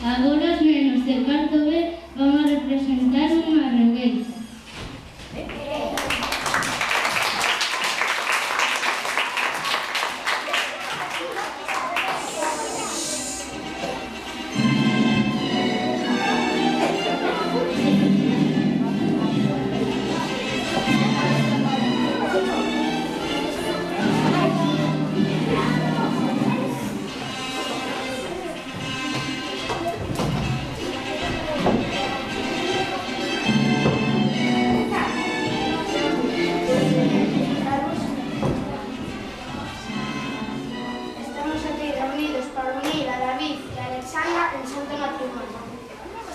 Agora os nenos de cuarto B van a representar un marroqués.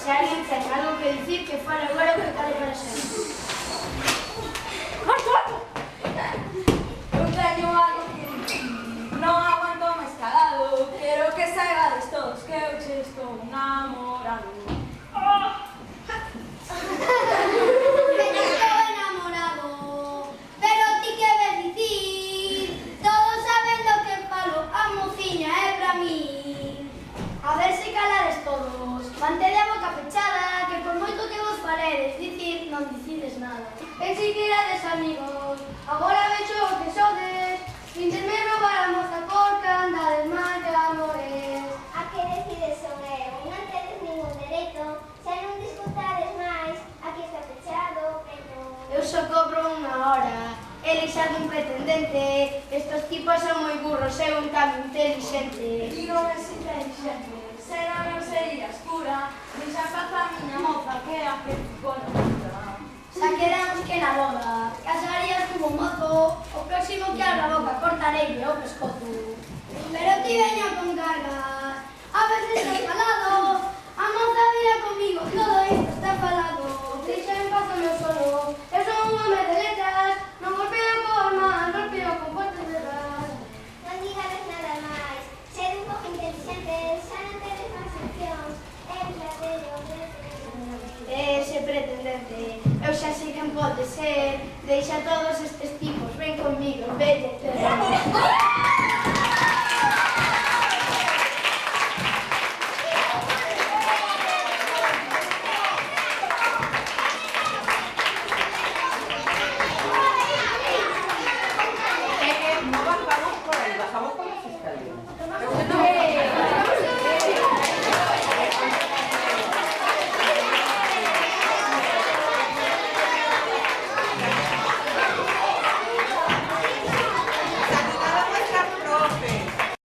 Se alguien ten algo que dicir, que fale agora que cale para sempre. Eu teño algo que dicir. Non aguanto máis calado. Quero que saibades todos que eu che estou namorando. Pero estou enamorado. Pero ti que ves dicir? Todos saben do que falo, a mociña é pra mí. A ver se calades todos. Mantede a boca pechada, que por moito que vos faredes dicir, non dicides nada. E si que erades amigos, agora vexo o que sodes. Vindesme roubar a moza porque andades mal de amores. A que decides son eu, non tedes ningún dereito. Se non disfrutades máis, aquí está pechado, pero... Eu só cobro unha hora. Ele xa dun pretendente. Estos tipos son moi burros, eu un cambio inteligente. Ti non és inteligente. Senón non serías pura. Deixa en paz a miña moza que é a que te conozca. Xa quedamos que na boda casarías como mozo. O próximo que abra a boca cortareille o pescozo. Pero ti veña con cargas. A veces estás falado. A moza vira comigo, todo isto está falado. Deixa en paz o meu solo. Eu son un home de letras. Non golpeo con man, golpeo con puertas de ras. Non digades nada máis. Sed un pouco inteligente, xa non tedes máis opcións. É un placer, Ese pretendente, eu xa sei quen pode ser. Deixa todos estes tipos, ven conmigo, vete.